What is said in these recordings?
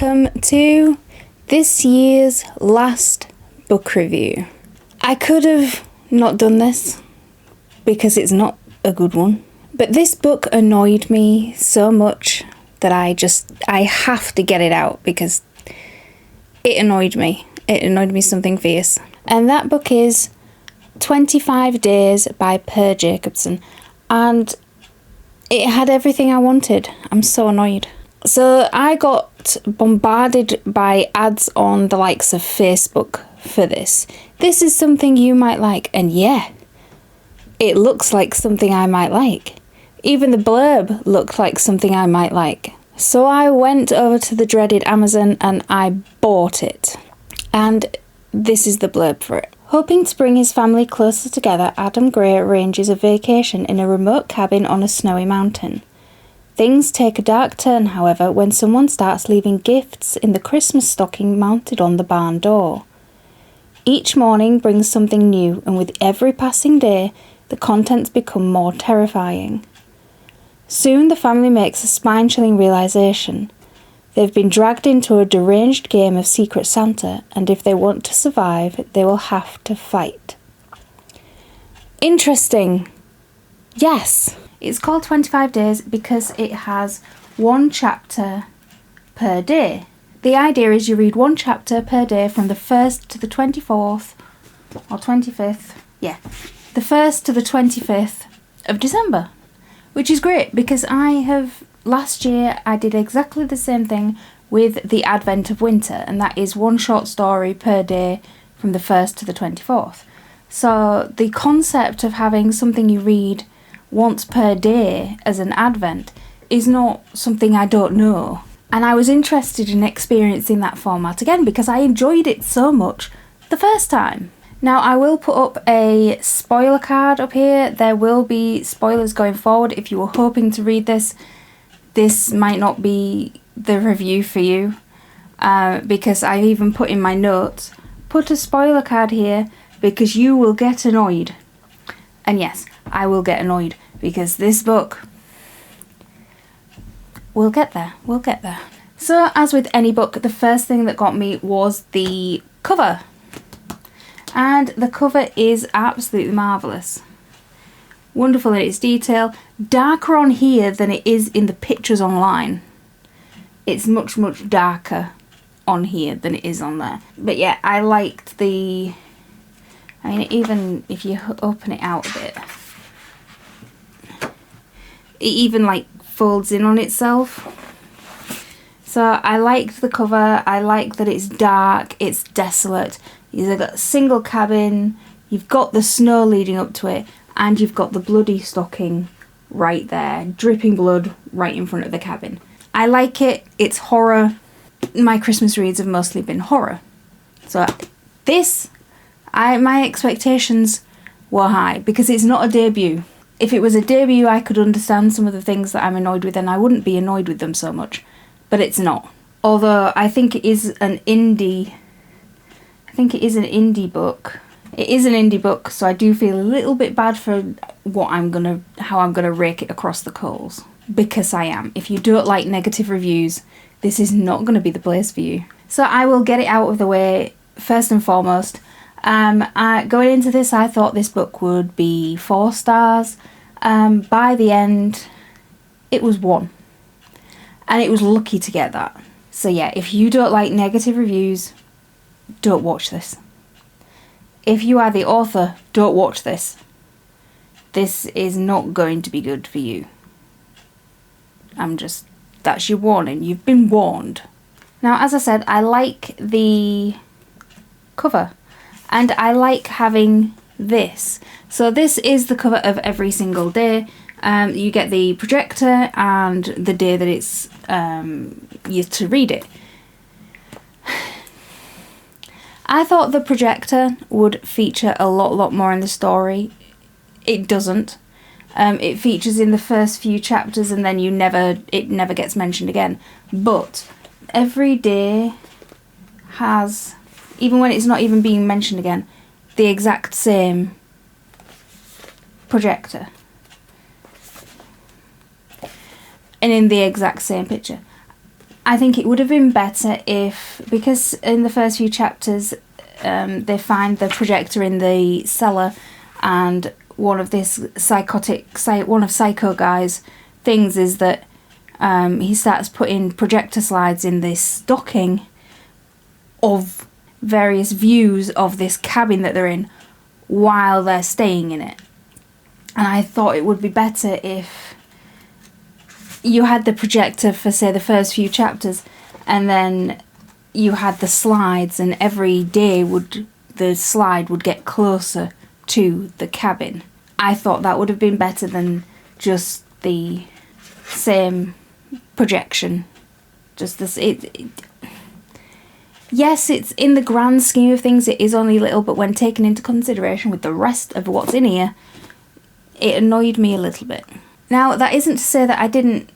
welcome to this year's last book review. I could have not done this because it's not a good one, but this book annoyed me so much that I have to get it out because it annoyed me. It annoyed me something fierce. And that book is 25 Days by Per Jacobson, and it had everything I wanted. I'm so annoyed. So I got bombarded by ads on the likes of Facebook for this. This is something you might like, and yeah, it looks like something I might like. Even the blurb looked like something I might like. So I went over to the dreaded Amazon and I bought it. And this is the blurb for it. Hoping to bring his family closer together, Adam Gray arranges a vacation in a remote cabin on a snowy mountain. Things take a dark turn, however, when someone starts leaving gifts in the Christmas stocking mounted on the barn door. Each morning brings something new, and with every passing day, the contents become more terrifying. Soon the family makes a spine-chilling realisation. They've been dragged into a deranged game of Secret Santa, and if they want to survive, they will have to fight. Interesting. Yes. It's called 25 Days because it has one chapter per day. The idea is you read one chapter per day from the 1st to the 24th, or 25th, the 1st to the 25th of December, which is great because last year I did exactly the same thing with The Advent of Winter, and that is one short story per day from the 1st to the 24th. So the concept of having something you read once per day as an Advent is not something I don't know. And I was interested in experiencing that format again because I enjoyed it so much the first time. Now I will put up a spoiler card up here. There will be spoilers going forward. If you were hoping to read this, this might not be the review for you because I've even put in my notes, put a spoiler card here because you will get annoyed. And yes, I will get annoyed because this book, we'll get there. So as with any book, the first thing that got me was the cover. And the cover is absolutely marvellous. Wonderful in its detail. Darker on here than it is in the pictures online. It's much, much darker on here than it is on there. But yeah, I liked even if you open it out a bit, it even folds in on itself. So I liked the cover. I like that it's dark, it's desolate. You've got a single cabin, you've got the snow leading up to it, and you've got the bloody stocking right there, dripping blood right in front of the cabin. I like it. It's horror. My Christmas reads have mostly been horror. So my expectations were high because it's not a debut. If it was a debut, I could understand some of the things that I'm annoyed with and I wouldn't be annoyed with them so much. But it's not. Although I think it is an indie book. It is an indie book, so I do feel a little bit bad for how I'm gonna rake it across the coals. Because I am. If you don't like negative reviews, this is not gonna be the place for you. So I will get it out of the way first and foremost. Going into this, I thought this book would be 4 stars. By the end, it was 1. And it was lucky to get that. So yeah, if you don't like negative reviews, don't watch this. If you are the author, don't watch this. This is not going to be good for you. That's your warning. You've been warned. Now, as I said, I like the cover. And I like having this. So this is the cover of every single day. You get the projector and the day that it's used to read it. I thought the projector would feature a lot more in the story. It doesn't. It features in the first few chapters and then it never gets mentioned again. But every day has, even when it's not even being mentioned again, the exact same projector. And in the exact same picture. I think it would have been better if, because in the first few chapters, they find the projector in the cellar, and one of Psycho Guy's things is that he starts putting projector slides in this stocking of various views of this cabin that they're in while they're staying in it. And I thought it would be better if you had the projector for, say, the first few chapters, and then you had the slides, and every day the slide would get closer to the cabin. I thought that would have been better than just the same projection. Just this, yes, it's in the grand scheme of things, it is only little, but when taken into consideration with the rest of what's in here, it annoyed me a little bit. Now, that isn't to say that I didn't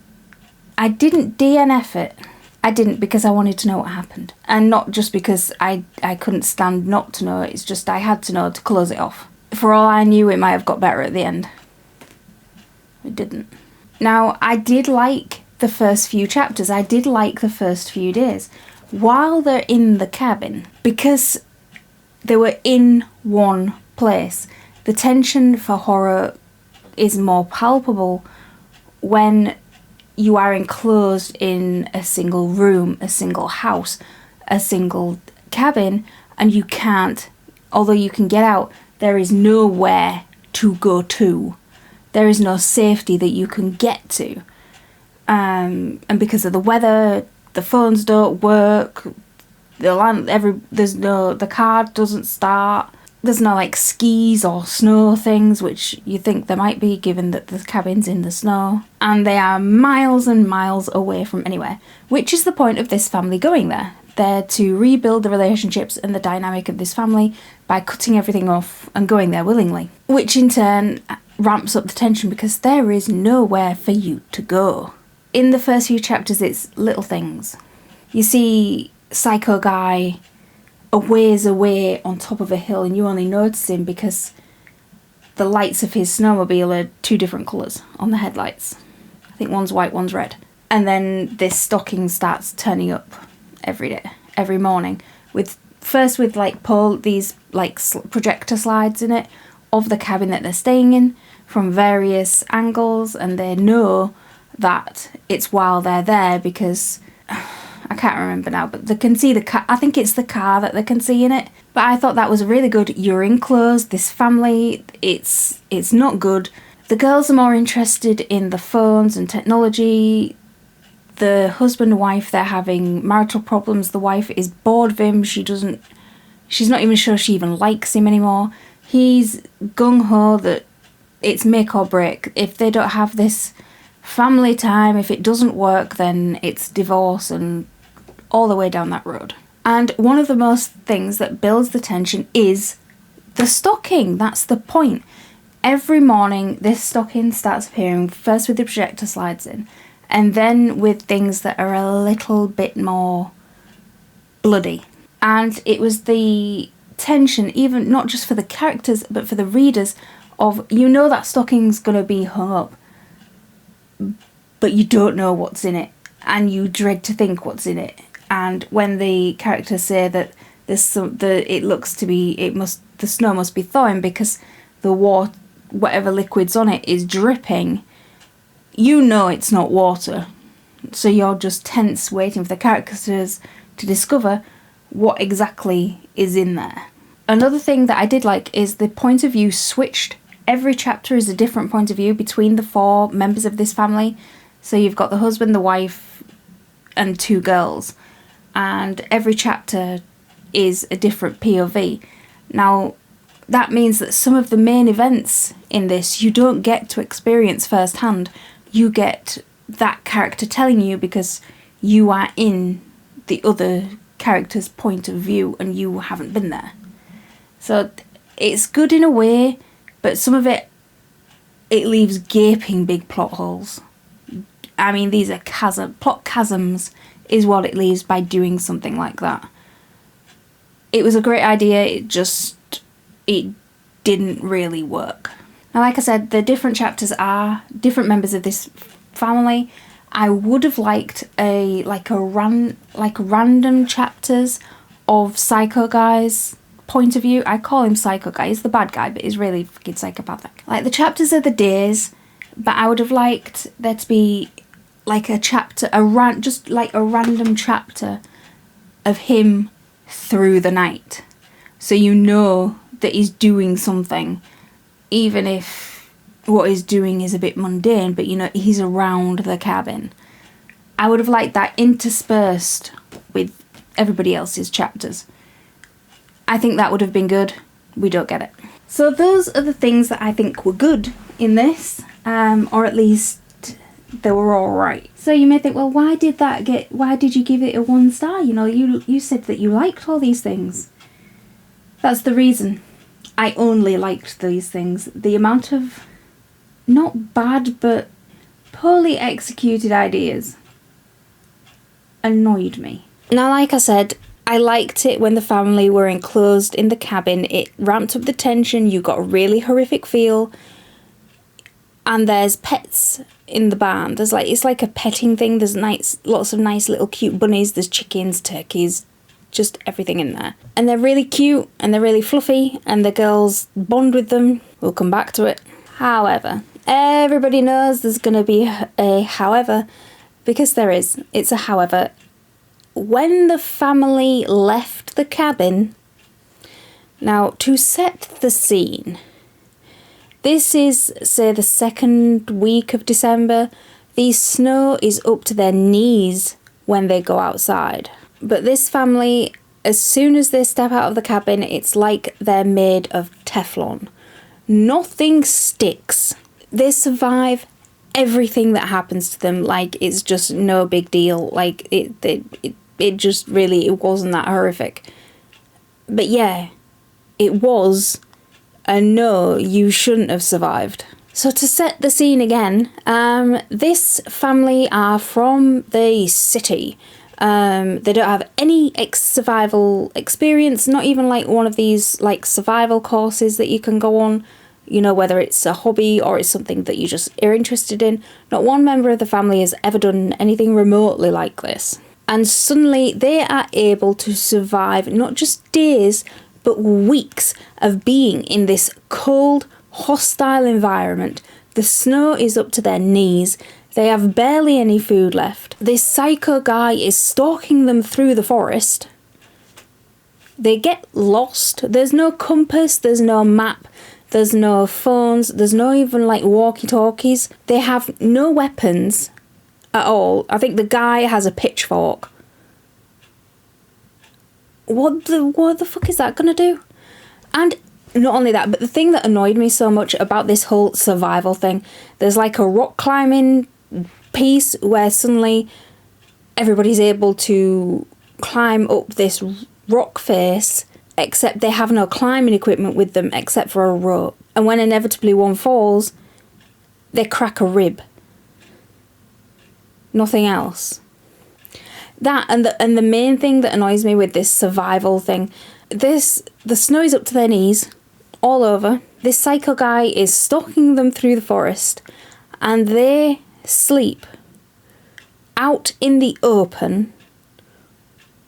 DNF it. I didn't because I wanted to know what happened. And not just because I couldn't stand not to know, it's just I had to know to close it off. For all I knew, it might have got better at the end. It didn't. Now, I did like the first few chapters. I did like the first few days. While they're in the cabin, because they were in one place, the tension for horror is more palpable when you are enclosed in a single room, a single house, a single cabin, and you can't, although you can get out, there is nowhere to go to. There is no safety that you can get to. And because of the weather, the phones don't work, the car doesn't start. There's no like skis or snow things, which you think there might be given that the cabin's in the snow. And they are miles and miles away from anywhere, which is the point of this family going there. They're to rebuild the relationships and the dynamic of this family by cutting everything off and going there willingly. Which in turn ramps up the tension because there is nowhere for you to go. In the first few chapters, it's little things. You see Psycho Guy a ways away on top of a hill, and you only notice him because the lights of his snowmobile are two different colours on the headlights. I think one's white, one's red. And then this stocking starts turning up every morning, with these projector slides in it of the cabin that they're staying in from various angles, and they know that it's while they're there because I can't remember now, but they can see the car. I think it's the car that they can see in it. But I thought that was really good. You're enclosed, this family, it's not good. The girls are more interested in the phones and technology. The husband and wife, they're having marital problems. The wife is bored of him. She's not even sure she even likes him anymore. He's gung-ho that it's make or break. If they don't have this family time, if it doesn't work, then it's divorce and all the way down that road. And one of the most things that builds the tension is the stocking. That's the point. Every morning this stocking starts appearing, first with the projector slides in, and then with things that are a little bit more bloody. And it was the tension, even not just for the characters but for the readers, of that stocking's going to be hung up, but you don't know what's in it, and you dread to think what's in it. And when the characters say that the snow must be thawing because whatever liquid's on it is dripping, it's not water. So you're just tense, waiting for the characters to discover what exactly is in there. Another thing that I did like is the point of view switched. Every chapter is a different point of view between the four members of this family. So you've got the husband, the wife, and two girls. And every chapter is a different POV. Now, that means that some of the main events in this you don't get to experience firsthand. You get that character telling you because you are in the other character's point of view and you haven't been there. So it's good in a way, but some of it leaves gaping big plot holes. I mean, these are plot chasms is what it leaves by doing something like that. It was a great idea, it didn't really work. Now, like I said, the different chapters are different members of this family, I would have liked random chapters of Psycho Guy's point of view. I call him Psycho Guy. He's the bad guy, but he's really fucking psychopathic. Like, the chapters are the days, but I would have liked there to be like a chapter, just like a random chapter of him through the night. So you know that he's doing something, even if what he's doing is a bit mundane, but you know, he's around the cabin. I would have liked that interspersed with everybody else's chapters. I think that would have been good. We don't get it. So those are the things that I think were good in this, or at least they were all right. So you may think, well, why did you give it a 1 star? You know, you said that you liked all these things. That's the reason. I only liked these things. The amount of not bad, but poorly executed ideas annoyed me. Now, like I said, I liked it when the family were enclosed in the cabin. It ramped up the tension. You got a really horrific feel. And there's pets in the barn. It's like a petting thing. There's lots of nice little cute bunnies. There's chickens, turkeys, just everything in there. And they're really cute and they're really fluffy and the girls bond with them. We'll come back to it. However, everybody knows there's going to be a however, because there is. It's a however. When the family left the cabin, now to set the scene, this is, say, the second week of December. The snow is up to their knees when they go outside. But this family, as soon as they step out of the cabin, it's like they're made of Teflon. Nothing sticks. They survive everything that happens to them like it's just no big deal. Like, it just really, it wasn't that horrific. But yeah, it was a no, you shouldn't have survived. So to set the scene again, this family are from the city. They don't have any survival experience, not even like one of these like survival courses that you can go on, you know, whether it's a hobby or it's something that you just are interested in. Not one member of the family has ever done anything remotely like this. And suddenly they are able to survive not just days, but weeks of being in this cold, hostile environment. The snow is up to their knees. They have barely any food left. This psycho guy is stalking them through the forest. They get lost. There's no compass, there's no map, there's no phones, there's no even like walkie-talkies. They have no weapons at all. I think the guy has a pitchfork. What the fuck is that gonna do? And not only that, but the thing that annoyed me so much about this whole survival thing, there's like a rock climbing piece where suddenly everybody's able to climb up this rock face, except they have no climbing equipment with them except for a rope. And when inevitably one falls, they crack a rib. Nothing else. That and the main thing that annoys me with this survival thing, the snow is up to their knees, all over. This psycho guy is stalking them through the forest, and they sleep out in the open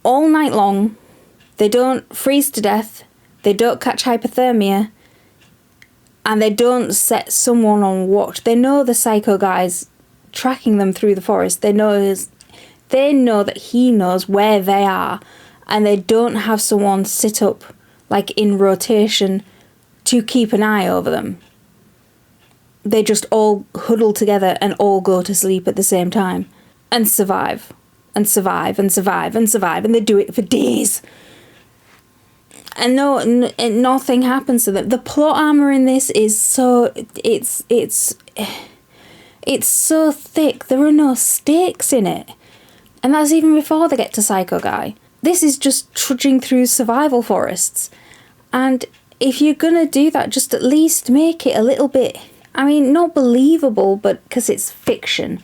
all night long. They don't freeze to death, they don't catch hypothermia, and they don't set someone on watch. They know the psycho guy's tracking them through the forest. They know that he knows where they are, and they don't have someone sit up like in rotation to keep an eye over them. They just all huddle together and all go to sleep at the same time and survive and survive and survive and survive, and they do it for days. And nothing happens to them. The plot armor in this is so it's so thick. There are no stakes in it. And that's even before they get to Psycho Guy. This is just trudging through survival forests. And if you're gonna do that, just at least make it a little bit, I mean, not believable, but because it's fiction.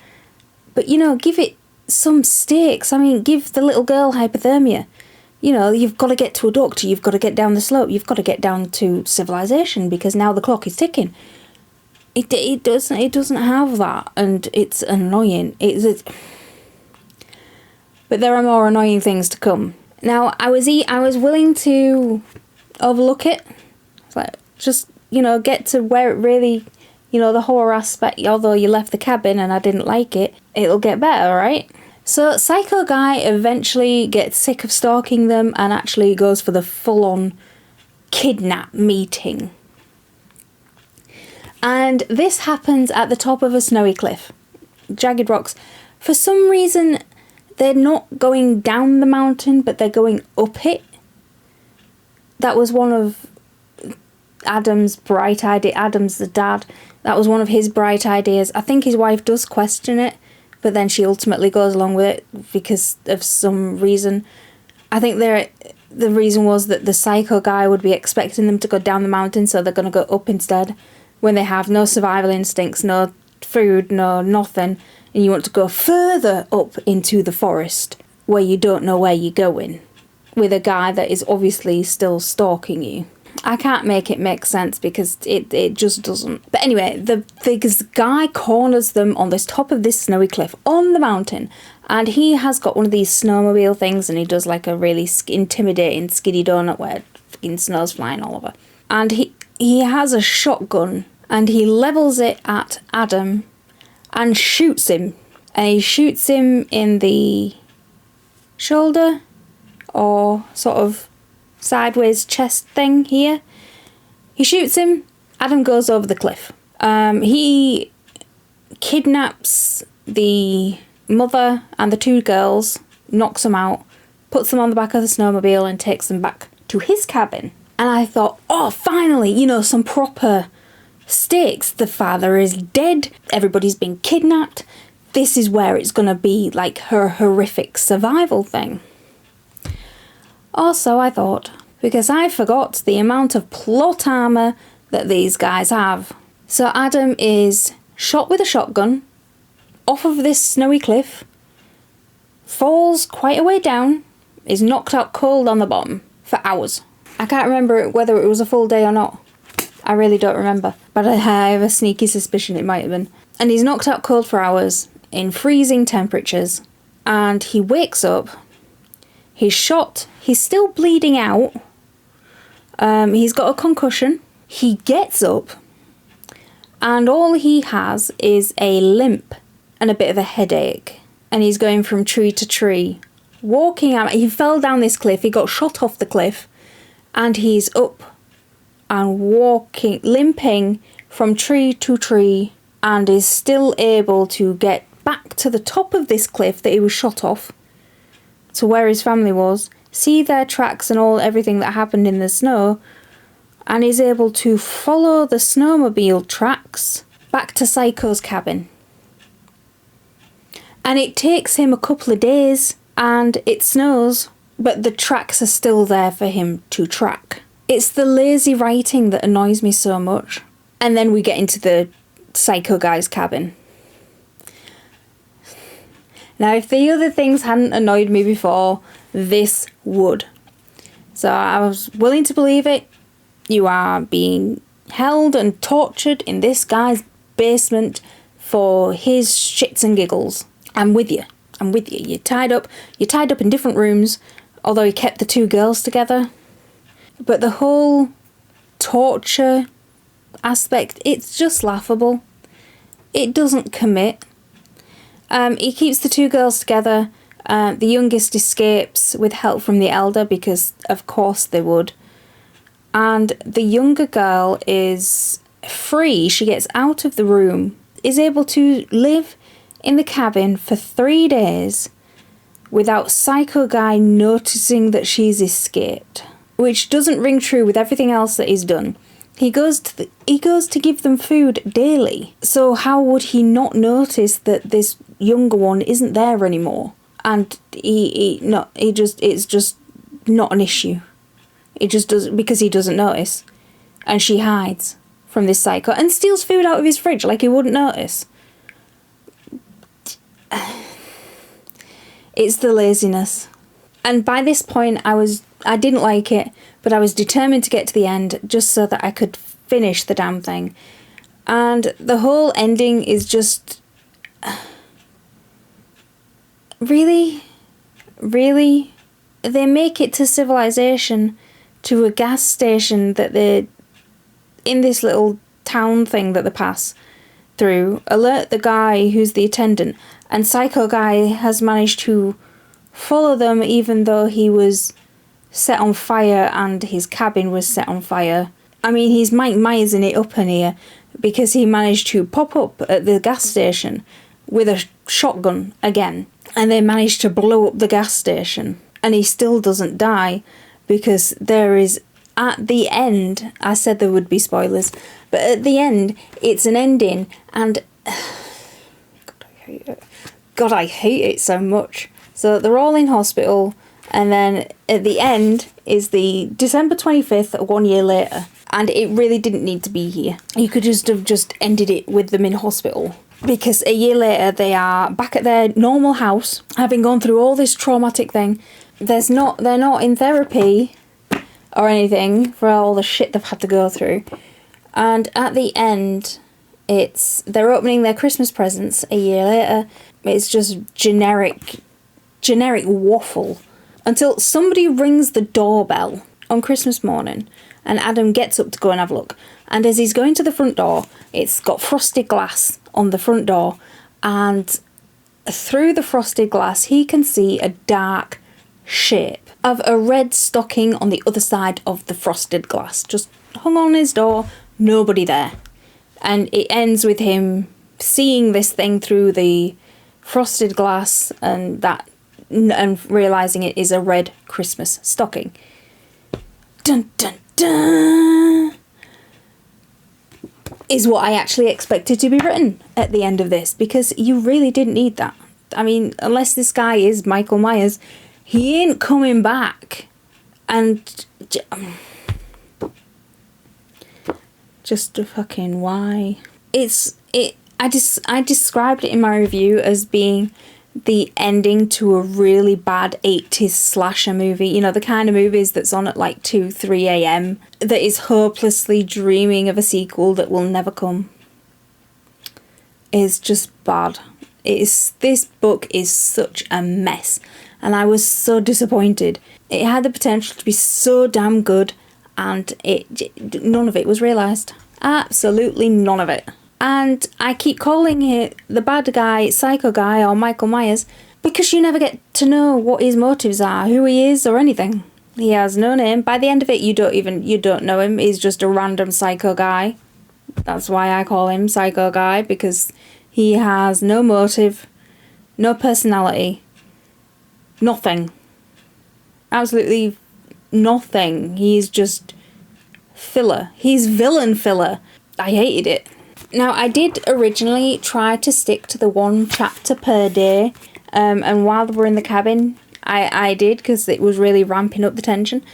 But, you know, give it some stakes. I mean, give the little girl hypothermia. You know, you've got to get to a doctor, you've got to get down the slope, you've got to get down to civilization, because now the clock is ticking. It doesn't have that, and it's annoying. But there are more annoying things to come. Now, I was willing to overlook it. Like, just, get to where it really, the horror aspect, although you left the cabin and I didn't like it, it'll get better, right? So Psycho Guy eventually gets sick of stalking them and actually goes for the full-on kidnap meeting. And this happens at the top of a snowy cliff. Jagged rocks. For some reason, they're not going down the mountain, but they're going up it. That was one of Adam's bright idea. Adam's the dad. That was one of his bright ideas. I think his wife does question it, but then she ultimately goes along with it because of some reason. I think the reason was that the Psycho Guy would be expecting them to go down the mountain, so they're going to go up instead, when they have no survival instincts, no food, no nothing, and you want to go further up into the forest where you don't know where you're going, with a guy that is obviously still stalking you. I can't make it make sense because it just doesn't. But anyway, this guy corners them on this top of this snowy cliff on the mountain, and he has got one of these snowmobile things, and he does like a really intimidating skiddy donut where fucking snow's flying all over. And he has a shotgun, and he levels it at Adam and shoots him. And he shoots him in the shoulder, or sort of sideways chest thing here. He shoots him. Adam goes over the cliff. He kidnaps the mother and the two girls, knocks them out, puts them on the back of the snowmobile and takes them back to his cabin. And I thought, oh, finally, some proper stakes. The father is dead. Everybody's been kidnapped. This is where it's going to be like her horrific survival thing. Also, I thought, because I forgot the amount of plot armour that these guys have. So Adam is shot with a shotgun off of this snowy cliff, falls quite a way down, is knocked out cold on the bottom for hours. I can't remember whether it was a full day or not. I really don't remember, but I have a sneaky suspicion it might have been. And he's knocked out cold for hours in freezing temperatures, and he wakes up. He's shot. He's still bleeding out. He's got a concussion. He gets up, and all he has is a limp and a bit of a headache. And he's going from tree to tree, walking out. He fell down this cliff. He got shot off the cliff, and he's up and walking, limping from tree to tree, and is still able to get back to the top of this cliff that he was shot off, to where his family was, see their tracks and everything that happened in the snow, and is able to follow the snowmobile tracks back to Psycho's cabin. And it takes him a couple of days, and it snows, but the tracks are still there for him to track. It's the lazy writing that annoys me so much. And then we get into the Psycho Guy's cabin. Now, if the other things hadn't annoyed me before, this would. So I was willing to believe it. You are being held and tortured in this guy's basement for his shits and giggles. I'm with you. You're tied up in different rooms, although he kept the two girls together. But the whole torture aspect, it's just laughable. It doesn't commit. He keeps the two girls together. The youngest escapes with help from the elder, because of course they would. And the younger girl is free. She gets out of the room, is able to live in the cabin for 3 days without Psycho Guy noticing that she's escaped, which doesn't ring true with everything else that he's done. He goes to give them food daily. So how would he not notice that this younger one isn't there anymore? And it's just not an issue. It just doesn't, because he doesn't notice. And she hides from this psycho and steals food out of his fridge like he wouldn't notice. It's the laziness. And by this point I didn't like it, but I was determined to get to the end just so that I could finish the damn thing. And the whole ending is just... Really? Really? They make it to civilization, to a gas station that they're in this little town thing that they pass through, alert the guy who's the attendant, and Psycho Guy has managed to follow them even though he was set on fire and his cabin was set on fire. I mean, he's Mike Myers in it up in here because he managed to pop up at the gas station with a shotgun again, and they managed to blow up the gas station, and he still doesn't die because there is, at the end, I said there would be spoilers, but at the end, it's an ending, and God, I hate it so much. So they're all in hospital, and then at the end is the December 25th, 1 year later, and it really didn't need to be here. You could just have just ended it with them in hospital, because a year later they are back at their normal house, having gone through all this traumatic thing. They're not in therapy or anything for all the shit they've had to go through. And at the end, they're opening their Christmas presents a year later. It's just generic waffle. Until somebody rings the doorbell on Christmas morning, and Adam gets up to go and have a look. And as he's going to the front door, it's got frosted glass on the front door, and through the frosted glass he can see a dark shape of a red stocking on the other side of the frosted glass, just hung on his door, nobody there. And it ends with him seeing this thing through the frosted glass and realising it is a red Christmas stocking. Dun dun dun! Is what I actually expected to be written at the end of this, because you really didn't need that. I mean, unless this guy is Michael Myers, he ain't coming back. And just a fucking why? I described it in my review as being the ending to a really bad 80s slasher movie. You know, the kind of movies that's on at like 2, 3 a.m. that is hopelessly dreaming of a sequel that will never come. It's just bad. This book is such a mess, and I was so disappointed. It had the potential to be so damn good, and none of it was realised. Absolutely none of it. And I keep calling it the bad guy, Psycho Guy, or Michael Myers, because you never get to know what his motives are, who he is, or anything. He has no name. By the end of it, you don't know him. He's just a random psycho guy. That's why I call him Psycho Guy, because he has no motive, no personality, nothing. Absolutely nothing. He's just filler. He's villain filler. I hated it. Now, I did originally try to stick to the 1 chapter per day, and while we were in the cabin, I did, because it was really ramping up the tension,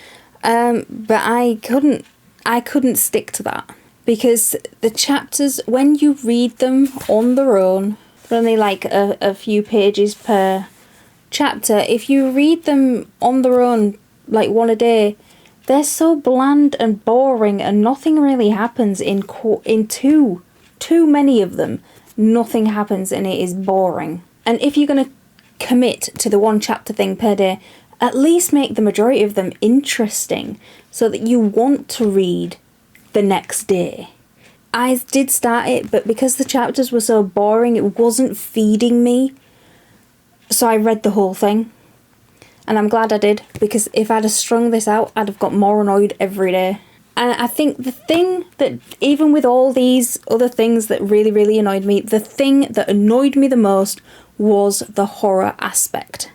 but I couldn't stick to that, because the chapters, when you read them on their own, only like a few pages per chapter, if you read them on their own, like one a day, they're so bland and boring, and nothing really happens in too many of them. Nothing happens, and it is boring. And if you're going to commit to the 1 chapter thing per day, at least make the majority of them interesting so that you want to read the next day. I did start it, but because the chapters were so boring, it wasn't feeding me. So I read the whole thing. And I'm glad I did, because if I'd have strung this out, I'd have got more annoyed every day. And I think the thing that, even with all these other things that really, really annoyed me, the thing that annoyed me the most was the horror aspect.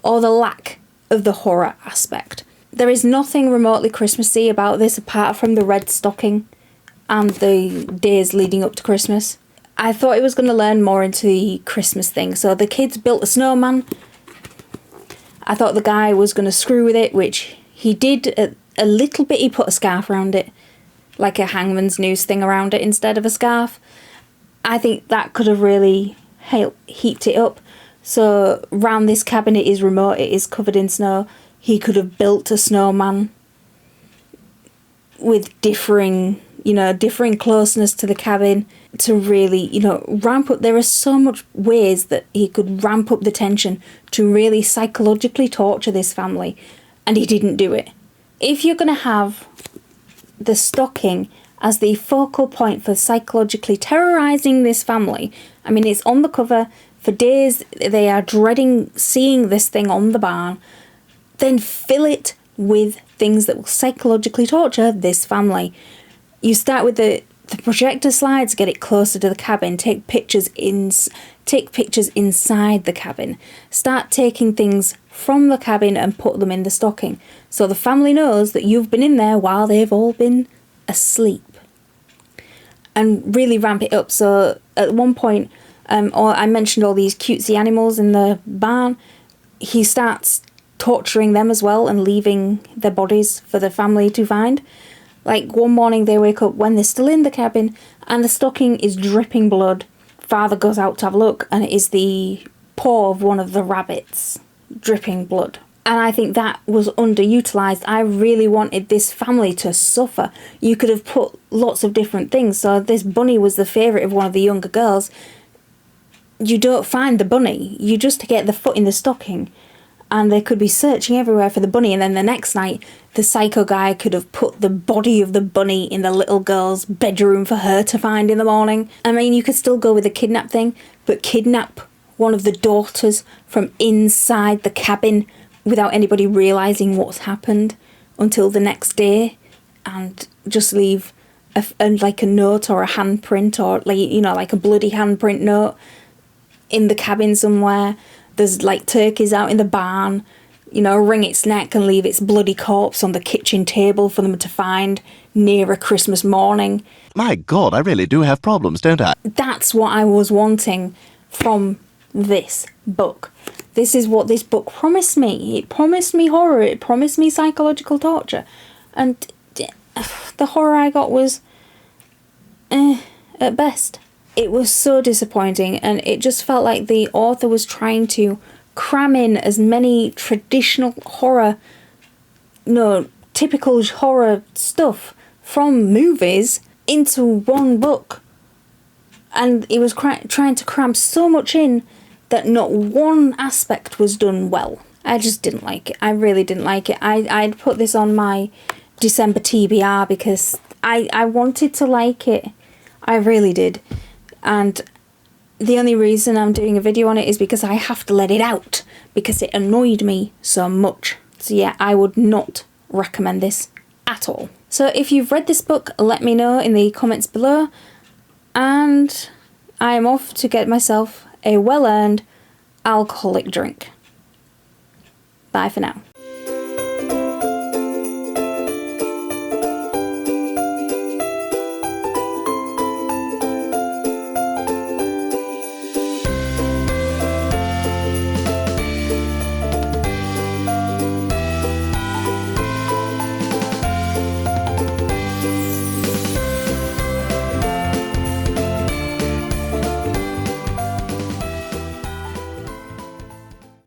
Or the lack of the horror aspect. There is nothing remotely Christmassy about this apart from the red stocking and the days leading up to Christmas. I thought it was going to learn more into the Christmas thing. So the kids built a snowman. I thought the guy was going to screw with it, which he did a little bit. He put a scarf around it, like a hangman's noose thing around it instead of a scarf. I think that could have really heaped it up. So round this cabin, it is remote, it is covered in snow. He could have built a snowman with differing differing closeness to the cabin to really, ramp up. There are so much ways that he could ramp up the tension to really psychologically torture this family, and he didn't do it. If you're going to have the stocking as the focal point for psychologically terrorising this family, I mean, it's on the cover. For days, they are dreading seeing this thing on the barn. Then fill it with things that will psychologically torture this family. You start with the projector slides, get it closer to the cabin, take pictures inside the cabin. Start taking things from the cabin and put them in the stocking, so the family knows that you've been in there while they've all been asleep. And really ramp it up. So at one point, I mentioned all these cutesy animals in the barn. He starts torturing them as well and leaving their bodies for the family to find. Like, one morning they wake up when they're still in the cabin and the stocking is dripping blood. Father goes out to have a look and it is the paw of one of the rabbits dripping blood. And I think that was underutilised. I really wanted this family to suffer. You could have put lots of different things. So this bunny was the favourite of one of the younger girls. You don't find the bunny. You just get the foot in the stocking. And they could be searching everywhere for the bunny. And then the next night, the psycho guy could have put the body of the bunny in the little girl's bedroom for her to find in the morning. I mean, you could still go with the kidnap thing, but kidnap one of the daughters from inside the cabin without anybody realising what's happened until the next day, and just leave a note or a handprint, or like a bloody handprint note in the cabin somewhere. There's like turkeys out in the barn, wring its neck and leave its bloody corpse on the kitchen table for them to find near a Christmas morning. My God, I really do have problems, don't I? That's what I was wanting from this book. This is what this book promised me. It promised me horror. It promised me psychological torture. And the horror I got was at best. It was so disappointing, and it just felt like the author was trying to cram in as many traditional horror, typical horror stuff from movies into one book. And it was trying to cram so much in that not one aspect was done well. I just didn't like it. I really didn't like it. I'd put this on my December TBR because I wanted to like it. I really did. And the only reason I'm doing a video on it is because I have to let it out, because it annoyed me so much. So yeah, I would not recommend this at all. So if you've read this book, let me know in the comments below. And I am off to get myself a well-earned alcoholic drink. Bye for now.